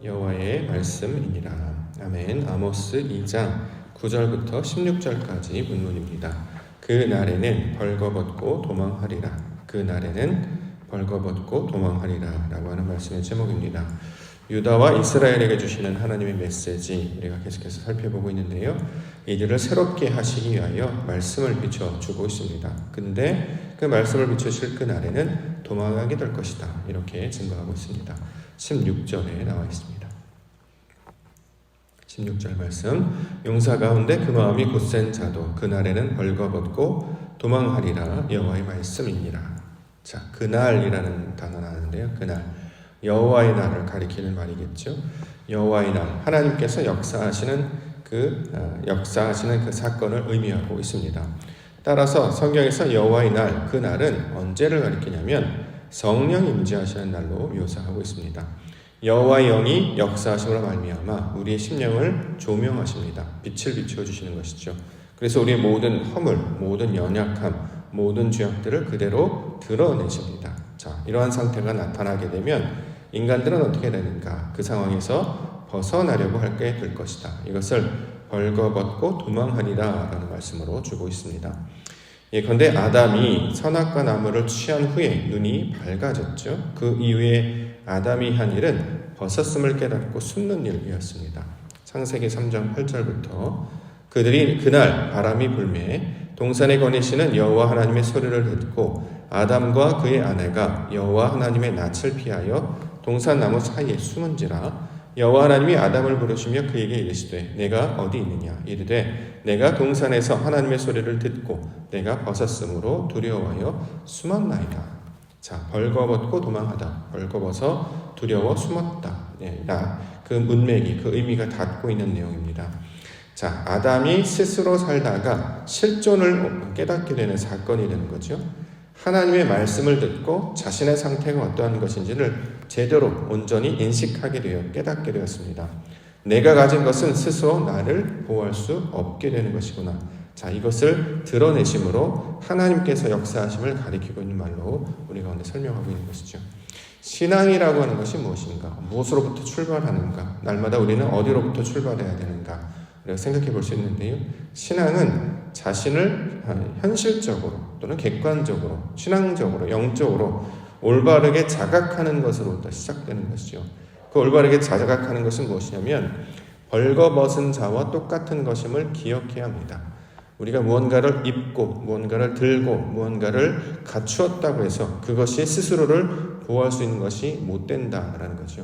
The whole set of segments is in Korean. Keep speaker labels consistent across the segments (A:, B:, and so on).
A: 여호와의 말씀이니라. 아멘. 아모스 2장 9절부터 16절까지 본문입니다. 그 날에는 벌거벗고 도망하리라. 그 날에는 벌거벗고 도망하리라 라고 하는 말씀의 제목입니다. 유다와 이스라엘에게 주시는 하나님의 메시지, 우리가 계속해서 살펴보고 있는데요. 이들을 새롭게 하시기 위하여 말씀을 비춰주고 있습니다. 근데 그 말씀을 비추실 그 날에는 도망하게 될 것이다, 이렇게 증거하고 있습니다. 16절에 나와 있습니다. 16절 말씀. 용사 가운데 그 마음이 굳센 자도 그날에는 벌거벗고 도망하리라. 여호와의 말씀이니라. 자, 그날이라는 단어 나오는데요. 그날, 여호와의 날을 가리키는 말이겠죠. 여호와의 날, 하나님께서 역사하시는 그 사건을 의미하고 있습니다. 따라서 성경에서 여호와의 날, 그 날은 언제를 가리키냐면 성령 임재하시는 날로 묘사하고 있습니다. 여호와의 영이 역사하심으로 말미암아 우리의 심령을 조명하십니다. 빛을 비추어 주시는 것이죠. 그래서 우리의 모든 허물, 모든 연약함, 모든 죄악들을 그대로 드러내십니다. 자, 이러한 상태가 나타나게 되면 인간들은 어떻게 되는가? 그 상황에서 벗어나려고 하게 될 것이다. 이것을 벌거벗고 도망하리라 라는 말씀으로 주고 있습니다. 그런데 아담이 선악과 나무를 취한 후에 눈이 밝아졌죠. 그 이후에 아담이 한 일은 벗었음을 깨닫고 숨는 일이었습니다. 창세기 3장 8절부터 그들이 그날 바람이 불매 동산에 거니시는 여호와 하나님의 소리를 듣고 아담과 그의 아내가 여호와 하나님의 낯을 피하여 동산 나무 사이에 숨은지라. 여호와 하나님이 아담을 부르시며 그에게 이르시되 내가 어디 있느냐? 이르되 내가 동산에서 하나님의 소리를 듣고 내가 벗었으므로 두려워하여 숨었나이다. 자, 벌거벗고 도망하다, 벌거벗어 두려워 숨었다. 그 문맥이, 그 의미가 닿고 있는 내용입니다. 자, 아담이 스스로 살다가 실존을 깨닫게 되는 사건이 되는 거죠. 하나님의 말씀을 듣고 자신의 상태가 어떠한 것인지를 제대로 온전히 인식하게 되어 깨닫게 되었습니다. 내가 가진 것은 스스로 나를 보호할 수 없게 되는 것이구나. 자, 이것을 드러내심으로 하나님께서 역사하심을 가리키고 있는 말로 우리 가운데 설명하고 있는 것이죠. 신앙이라고 하는 것이 무엇인가? 무엇으로부터 출발하는가? 날마다 우리는 어디로부터 출발해야 되는가? 우리가 생각해 볼 수 있는데요. 신앙은 자신을 현실적으로 또는 객관적으로, 신앙적으로, 영적으로 올바르게 자각하는 것으로부터 시작되는 것이죠. 그 올바르게 자각하는 것은 무엇이냐면 벌거벗은 자와 똑같은 것임을 기억해야 합니다. 우리가 무언가를 입고 무언가를 들고 무언가를 갖추었다고 해서 그것이 스스로를 보호할 수 있는 것이 못 된다라는 거죠.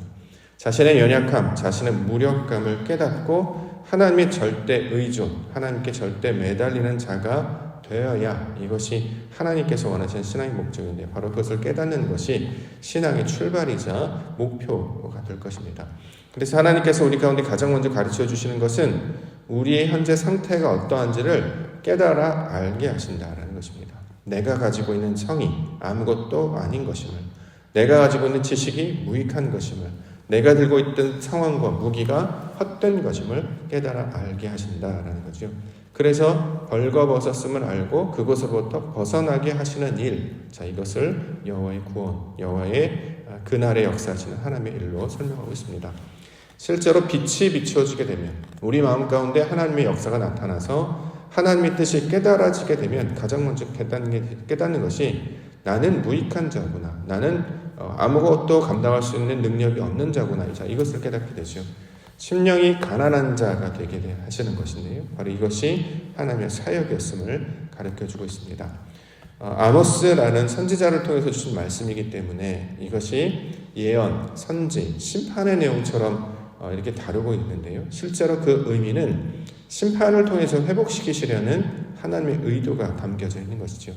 A: 자신의 연약함, 자신의 무력감을 깨닫고 하나님의 절대 의존, 하나님께 절대 매달리는 자가 되어야 이것이 하나님께서 원하시는 신앙의 목적인데 바로 그것을 깨닫는 것이 신앙의 출발이자 목표가 될 것입니다. 그래서 하나님께서 우리 가운데 가장 먼저 가르쳐 주시는 것은 우리의 현재 상태가 어떠한지를 깨달아 알게 하신다라는 것입니다. 내가 가지고 있는 성이 아무것도 아닌 것임을, 내가 가지고 있는 지식이 무익한 것임을, 내가 들고 있던 상황과 무기가 헛된 것임을 깨달아 알게 하신다라는 거죠. 그래서 벌거벗었음을 알고 그곳으로부터 벗어나게 하시는 일, 자, 이것을 여호와의 구원, 여호와의 그날의 역사하시는 하나님의 일로 설명하고 있습니다. 실제로 빛이 비추어지게 되면 우리 마음 가운데 하나님의 역사가 나타나서 하나님의 뜻이 깨달아지게 되면 가장 먼저 깨닫는 것이 나는 무익한 자구나, 나는 아무것도 감당할 수 있는 능력이 없는 자구나. 자, 이것을 깨닫게 되죠. 심령이 가난한 자가 되게 하시는 것인데요. 바로 이것이 하나님의 사역이었음을 가르쳐주고 있습니다. 아모스라는 선지자를 통해서 주신 말씀이기 때문에 이것이 예언, 선지, 심판의 내용처럼 이렇게 다루고 있는데요. 실제로 그 의미는 심판을 통해서 회복시키시려는 하나님의 의도가 담겨져 있는 것이죠.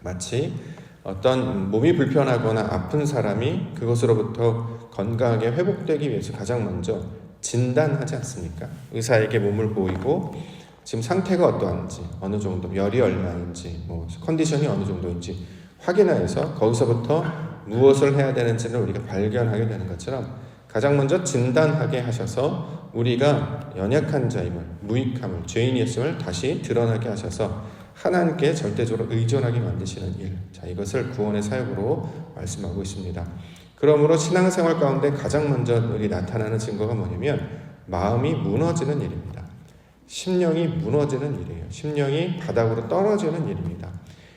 A: 마치 어떤 몸이 불편하거나 아픈 사람이 그것으로부터 건강하게 회복되기 위해서 가장 먼저 진단하지 않습니까? 의사에게 몸을 보이고 지금 상태가 어떠한지, 어느 정도, 열이 얼마인지, 컨디션이 어느 정도인지 확인하여서 거기서부터 무엇을 해야 되는지를 우리가 발견하게 되는 것처럼 가장 먼저 진단하게 하셔서 우리가 연약한 자임을, 무익함을, 죄인이었음을 다시 드러나게 하셔서 하나님께 절대적으로 의존하게 만드시는 일, 자, 이것을 구원의 사역으로 말씀하고 있습니다. 그러므로 신앙생활 가운데 가장 먼저 우리 나타나는 증거가 뭐냐면 마음이 무너지는 일입니다. 심령이 무너지는 일이에요. 심령이 바닥으로 떨어지는 일입니다.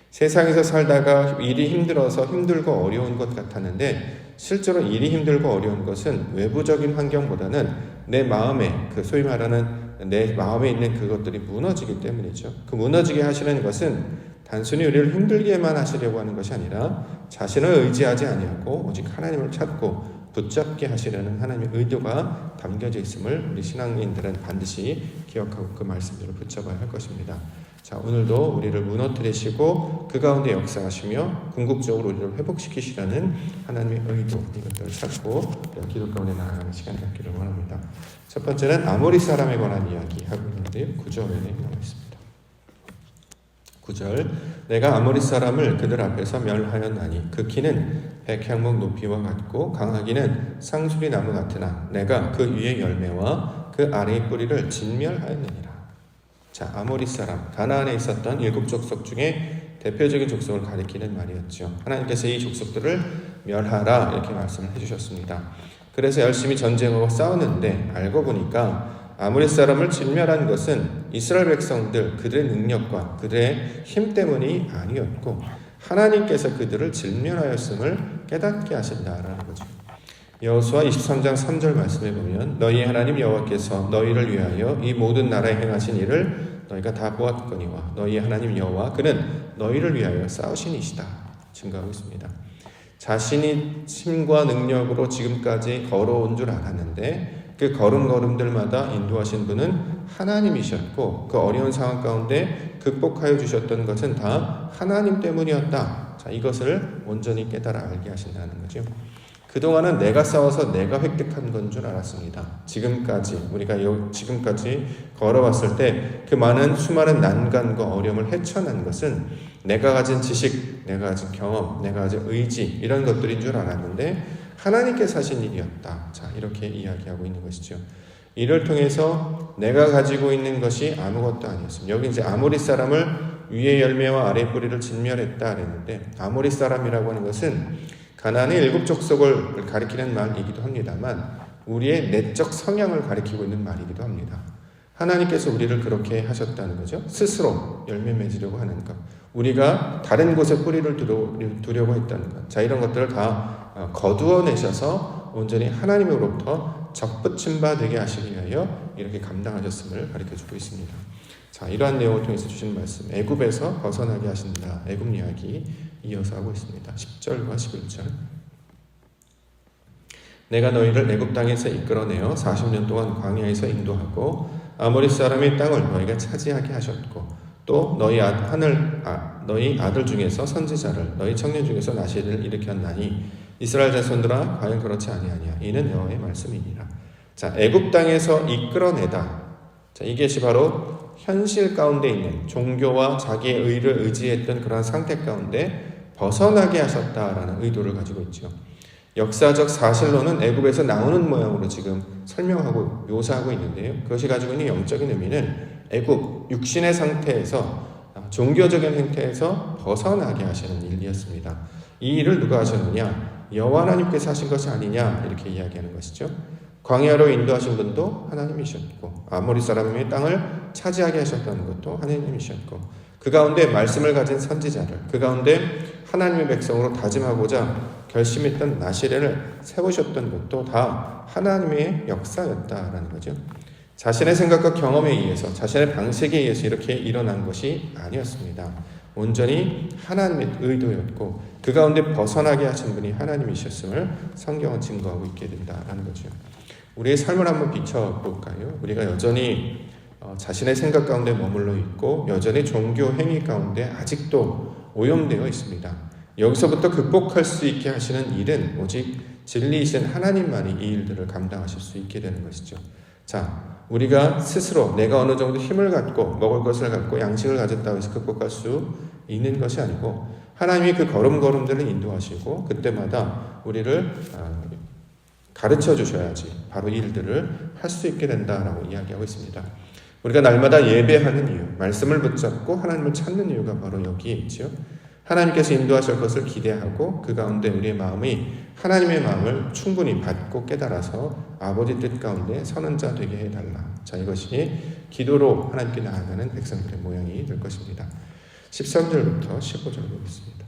A: 세상에서 살다가 일이 힘들어서 힘들고 어려운 것 같았는데 실제로 일이 힘들고 어려운 것은 외부적인 환경보다는 내 마음에 소위 말하는 내 마음에 있는 그것들이 무너지기 때문이죠. 그 무너지게 하시는 것은 단순히 우리를 힘들게만 하시려고 하는 것이 아니라 자신을 의지하지 아니하고 오직 하나님을 찾고 붙잡게 하시려는 하나님의 의도가 담겨져 있음을 우리 신앙인들은 반드시 기억하고 그 말씀들을 붙잡아야 할 것입니다. 자, 오늘도 우리를 무너뜨리시고 그 가운데 역사하시며 궁극적으로 우리를 회복시키시라는 하나님의 의도, 이것들을 찾고 기도 가운데 나아가는 시간이 갖기를 원합니다. 첫 번째는 아모리 사람에 관한 이야기하고 있는데요. 9절에 나와 있습니다. 9절, 내가 아모리 사람을 그들 앞에서 멸하였나니 그 키는 백향목 높이와 같고 강하기는 상수리 나무 같으나 내가 그 위의 열매와 그 아래의 뿌리를 진멸하였느니라. 자, 아모리 사람, 가나안에 있었던 7 족속 중에 대표적인 족속을 가리키는 말이었죠. 하나님께서 이 족속들을 멸하라 이렇게 말씀을 해주셨습니다. 그래서 열심히 전쟁하고 싸우는데 알고 보니까 아모리 사람을 진멸한 것은 이스라엘 백성들 그들의 능력과 그들의 힘 때문이 아니었고 하나님께서 그들을 진멸하였음을 깨닫게 하신다라는 거죠. 여호수아 23장 3절 말씀에 보면 너희 하나님 여호와께서 너희를 위하여 이 모든 나라에 행하신 일을 너희가 다 보았거니와 너희 하나님 여호와 그는 너희를 위하여 싸우신 이시다 증거하고 있습니다. 자신이 힘과 능력으로 지금까지 걸어온 줄 알았는데 그 걸음걸음들마다 인도하신 분은 하나님이셨고 그 어려운 상황 가운데 극복하여 주셨던 것은 다 하나님 때문이었다. 자, 이것을 온전히 깨달아 알게 하신다는 거죠. 그동안은 내가 싸워서 내가 획득한 건 줄 알았습니다. 지금까지 우리가 지금까지 걸어왔을 때 그 많은 수많은 난관과 어려움을 헤쳐난 것은 내가 가진 지식, 내가 가진 경험, 내가 가진 의지 이런 것들인 줄 알았는데 하나님께서 하신 일이었다. 자, 이렇게 이야기하고 있는 것이죠. 이를 통해서 내가 가지고 있는 것이 아무것도 아니었습니다. 여기 이제 아모리 사람을 위의 열매와 아래 뿌리를 진멸했다 그랬는데 아모리 사람이라고 하는 것은 가나안의 7 족속을 가리키는 말이기도 합니다만 우리의 내적 성향을 가리키고 있는 말이기도 합니다. 하나님께서 우리를 그렇게 하셨다는 거죠. 스스로 열매 맺으려고 하는 것. 우리가 다른 곳에 뿌리를 두려고 했다는 것. 자, 이런 것들을 다 거두어내셔서 온전히 하나님으로부터 적붙임 바 되게 하시기 위하여 이렇게 감당하셨음을 가르쳐주고 있습니다. 자, 이러한 내용을 통해서 주신 말씀, 애굽에서 벗어나게 하신다. 애굽 이야기 이어서 하고 있습니다. 10절과 11절. 내가 너희를 애굽 땅에서 이끌어내어 40년 동안 광야에서 인도하고 아모리 사람의 땅을 너희가 차지하게 하셨고 또 너희 아들 중에서 선지자를 너희 청년 중에서 나시를 일으켰나니 이스라엘 자손들아 과연 그렇지 아니하냐 이는 여호와의 말씀이니라. 자, 애굽 땅에서 이끌어내다. 자, 이것이 바로 현실 가운데 있는 종교와 자기의 의를 의지했던 그러한 상태 가운데 벗어나게 하셨다라는 의도를 가지고 있죠. 역사적 사실로는 애굽에서 나오는 모양으로 지금 설명하고 묘사하고 있는데요. 그것이 가지고 있는 영적인 의미는 애굽 육신의 상태에서 종교적인 행태에서 벗어나게 하시는 일이었습니다. 이 일을 누가 하셨느냐? 여호와 하나님께서 하신 것이 아니냐 이렇게 이야기하는 것이죠. 광야로 인도하신 분도 하나님이셨고 아모리 사람의 땅을 차지하게 하셨다는 것도 하나님이셨고 그 가운데 말씀을 가진 선지자를 그 가운데 하나님의 백성으로 다짐하고자 결심했던 나시레를 세우셨던 것도 다 하나님의 역사였다라는 거죠. 자신의 생각과 경험에 의해서 자신의 방식에 의해서 이렇게 일어난 것이 아니었습니다. 온전히 하나님의 의도였고 그 가운데 벗어나게 하신 분이 하나님이셨음을 성경은 증거하고 있게 된다라는 거죠. 우리의 삶을 한번 비춰볼까요? 우리가 여전히 자신의 생각 가운데 머물러 있고 여전히 종교 행위 가운데 아직도 오염되어 있습니다. 여기서부터 극복할 수 있게 하시는 일은 오직 진리이신 하나님만이 이 일들을 감당하실 수 있게 되는 것이죠. 자, 우리가 스스로 내가 어느 정도 힘을 갖고 먹을 것을 갖고 양식을 가졌다고 해서 극복할 수 있는 것이 아니고 하나님이 그 걸음걸음들을 인도하시고 그때마다 우리를 가르쳐 주셔야지 바로 이 일들을 할 수 있게 된다라고 이야기하고 있습니다. 우리가 날마다 예배하는 이유, 말씀을 붙잡고 하나님을 찾는 이유가 바로 여기에 있죠. 하나님께서 인도하실 것을 기대하고 그 가운데 우리의 마음이 하나님의 마음을 충분히 받고 깨달아서 아버지 뜻 가운데 서는 자 되게 해달라. 자, 이것이 기도로 하나님께 나아가는 백성들의 모양이 될 것입니다. 13절부터 15절 보겠습니다.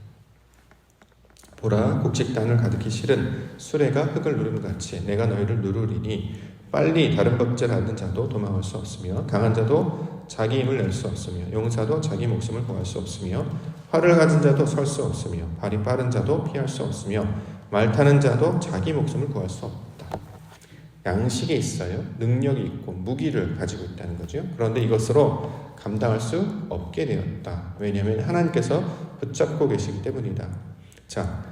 A: 보라, 곡식단을 가득히 실은 수레가 흙을 누름같이 내가 너희를 누르리니 빨리 다른 법제를 하는 자도 도망할 수 없으며 강한 자도 자기 힘을 낼 수 없으며 용사도 자기 목숨을 구할 수 없으며 활을 가진 자도 설 수 없으며 발이 빠른 자도 피할 수 없으며 말 타는 자도 자기 목숨을 구할 수 없다. 양식이 있어요. 능력이 있고 무기를 가지고 있다는 거죠. 그런데 이것으로 감당할 수 없게 되었다. 왜냐하면 하나님께서 붙잡고 계시기 때문이다. 자,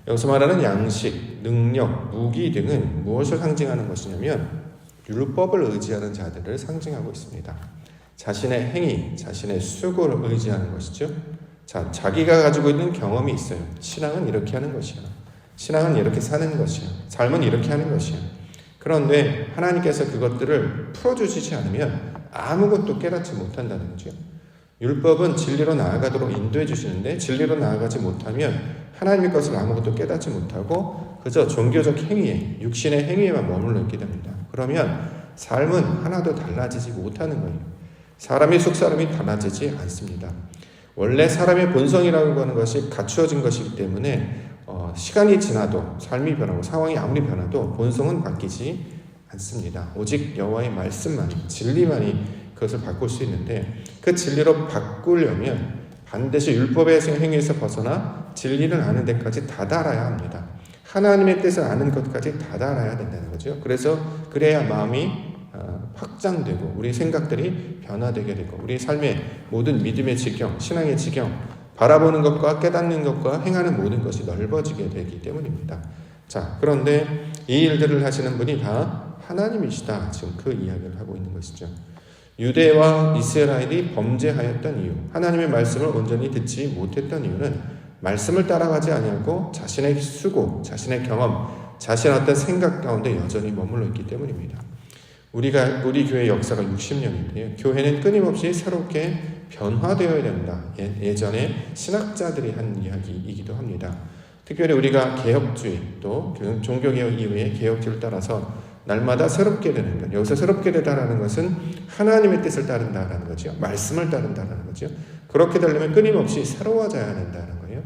A: 여기서 말하는 양식, 능력, 무기 등은 무엇을 상징하는 것이냐면 율법을 의지하는 자들을 상징하고 있습니다. 자신의 행위, 자신의 수고를 의지하는 것이죠. 자, 자기가 가지고 있는 경험이 있어요. 신앙은 이렇게 하는 것이야. 신앙은 이렇게 사는 것이야. 삶은 이렇게 하는 것이야. 그런데 하나님께서 그것들을 풀어주시지 않으면 아무것도 깨닫지 못한다는 거죠. 율법은 진리로 나아가도록 인도해 주시는데 진리로 나아가지 못하면 하나님의 것을 아무것도 깨닫지 못하고 그저 종교적 행위에, 육신의 행위에만 머물러 있게 됩니다. 그러면 삶은 하나도 달라지지 못하는 거예요. 사람이 속사람이 달라지지 않습니다. 원래 사람의 본성이라고 하는 것이 갖추어진 것이기 때문에 시간이 지나도 삶이 변하고 상황이 아무리 변해도 본성은 바뀌지 않습니다. 오직 여호와의 말씀만이, 진리만이 그것을 바꿀 수 있는데 그 진리로 바꾸려면 반드시 율법의 행위에서 벗어나 진리를 아는 데까지 다다라야 합니다. 하나님의 뜻을 아는 것까지 다다라야 된다는 거죠. 그래서 그래야 마음이 확장되고 우리 생각들이 변화되게 되고 우리 삶의 모든 믿음의 지경, 신앙의 지경, 바라보는 것과 깨닫는 것과 행하는 모든 것이 넓어지게 되기 때문입니다. 자, 그런데 이 일들을 하시는 분이 다 하나님이시다. 지금 그 이야기를 하고 있는 것이죠. 유대와 이스라엘이 범죄하였던 이유, 하나님의 말씀을 온전히 듣지 못했던 이유는 말씀을 따라가지 아니하고 자신의 수고, 자신의 경험, 자신의 어떤 생각 가운데 여전히 머물러 있기 때문입니다. 우리 교회 역사가 60년인데요. 교회는 끊임없이 새롭게 변화되어야 된다. 예전에 신학자들이 한 이야기이기도 합니다. 특별히 우리가 개혁주의 또 종교개혁 이후의 개혁주의를 따라서 날마다 새롭게 되는 것. 여기서 새롭게 되다라는 것은 하나님의 뜻을 따른다라는 거죠. 말씀을 따른다라는 거죠. 그렇게 되려면 끊임없이 새로워져야 된다는 거예요.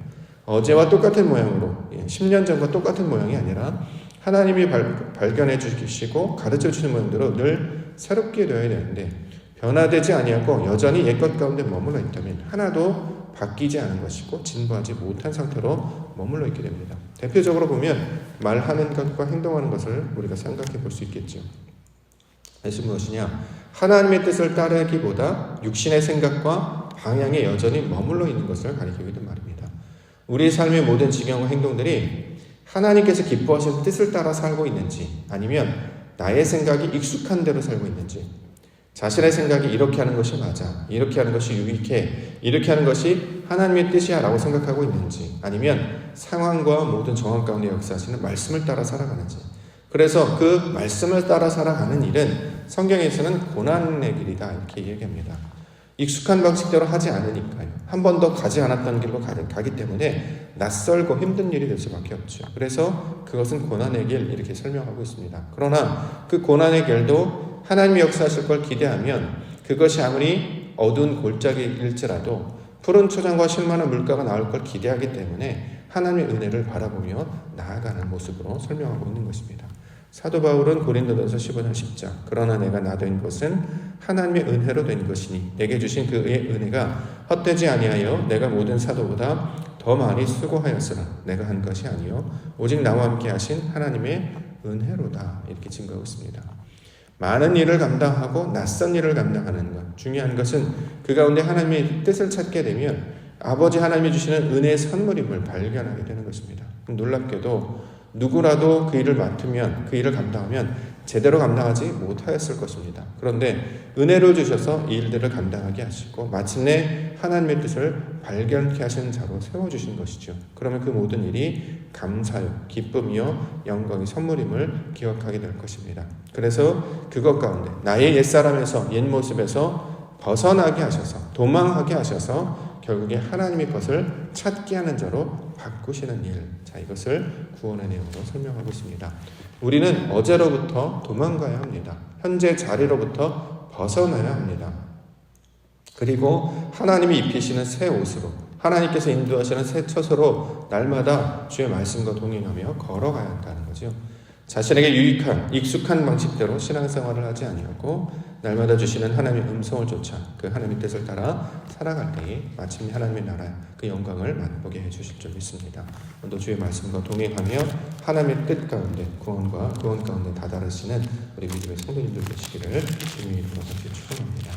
A: 어제와 똑같은 모양으로 10년 전과 똑같은 모양이 아니라 하나님이 발견해 주시고 가르쳐 주시는 모양대로 늘 새롭게 되어야 되는데 변화되지 아니하고 여전히 옛것 가운데 머물러 있다면 하나도 바뀌지 않은 것이고 진보하지 못한 상태로 머물러 있게 됩니다. 대표적으로 보면 말하는 것과 행동하는 것을 우리가 생각해 볼 수 있겠죠. 그것이 무엇이냐? 하나님의 뜻을 따르기보다 육신의 생각과 방향에 여전히 머물러 있는 것을 가리키기도 말입니다. 우리 삶의 모든 지경과 행동들이 하나님께서 기뻐하시는 뜻을 따라 살고 있는지 아니면 나의 생각이 익숙한 대로 살고 있는지 자신의 생각이 이렇게 하는 것이 맞아, 이렇게 하는 것이 유익해, 이렇게 하는 것이 하나님의 뜻이야 라고 생각하고 있는지 아니면 상황과 모든 정황 가운데 역사하시는 말씀을 따라 살아가는지. 그래서 그 말씀을 따라 살아가는 일은 성경에서는 고난의 길이다 이렇게 얘기합니다. 익숙한 방식대로 하지 않으니까요. 한 번도 가지 않았던 길로 가기 때문에 낯설고 힘든 일이 될 수밖에 없죠. 그래서 그것은 고난의 길 이렇게 설명하고 있습니다. 그러나 그 고난의 길도 하나님이 역사하실 걸 기대하면 그것이 아무리 어두운 골짜기일지라도 푸른 초장과 실만한 물가가 나올 걸 기대하기 때문에 하나님의 은혜를 바라보며 나아가는 모습으로 설명하고 있는 것입니다. 사도 바울은 고린도전서 15장 10절 그러나 내가 나된 것은 하나님의 은혜로 된 것이니 내게 주신 그의 은혜가 헛되지 아니하여 내가 모든 사도보다 더 많이 수고하였으나 내가 한 것이 아니요 오직 나와 함께 하신 하나님의 은혜로다 이렇게 증거하고 있습니다. 많은 일을 감당하고 낯선 일을 감당하는 것 중요한 것은 그 가운데 하나님의 뜻을 찾게 되면 아버지 하나님이 주시는 은혜의 선물임을 발견하게 되는 것입니다. 놀랍게도 누구라도 그 일을 맡으면 그 일을 감당하면 제대로 감당하지 못하였을 것입니다. 그런데 은혜를 주셔서 이 일들을 감당하게 하시고 마침내 하나님의 뜻을 발견케 하시는 자로 세워주신 것이죠. 그러면 그 모든 일이 감사요, 기쁨이요, 영광의 선물임을 기억하게 될 것입니다. 그래서 그것 가운데 나의 옛사람에서 옛 모습에서 벗어나게 하셔서 도망하게 하셔서 결국에 하나님의 것을 찾게 하는 자로 바꾸시는 일. 자, 이것을 구원의 내용으로 설명하고 있습니다. 우리는 어제로부터 도망가야 합니다. 현재 자리로부터 벗어나야 합니다. 그리고 하나님이 입히시는 새 옷으로, 하나님께서 인도하시는 새 처소로 날마다 주의 말씀과 동행하며 걸어가야 한다는 거죠. 자신에게 유익한, 익숙한 방식대로 신앙생활을 하지 아니하고 날마다 주시는 하나님의 음성을 쫓아 그 하나님의 뜻을 따라 살아갈 때에 마침내 하나님의 나라 그 영광을 맛보게 해주실 줄 믿습니다. 오늘도 주의 말씀과 동행하며 하나님의 뜻 가운데 구원과 구원 가운데 다다르시는 우리 믿음의 성도님들 되시기를 주님의 이름으로 축원합니다.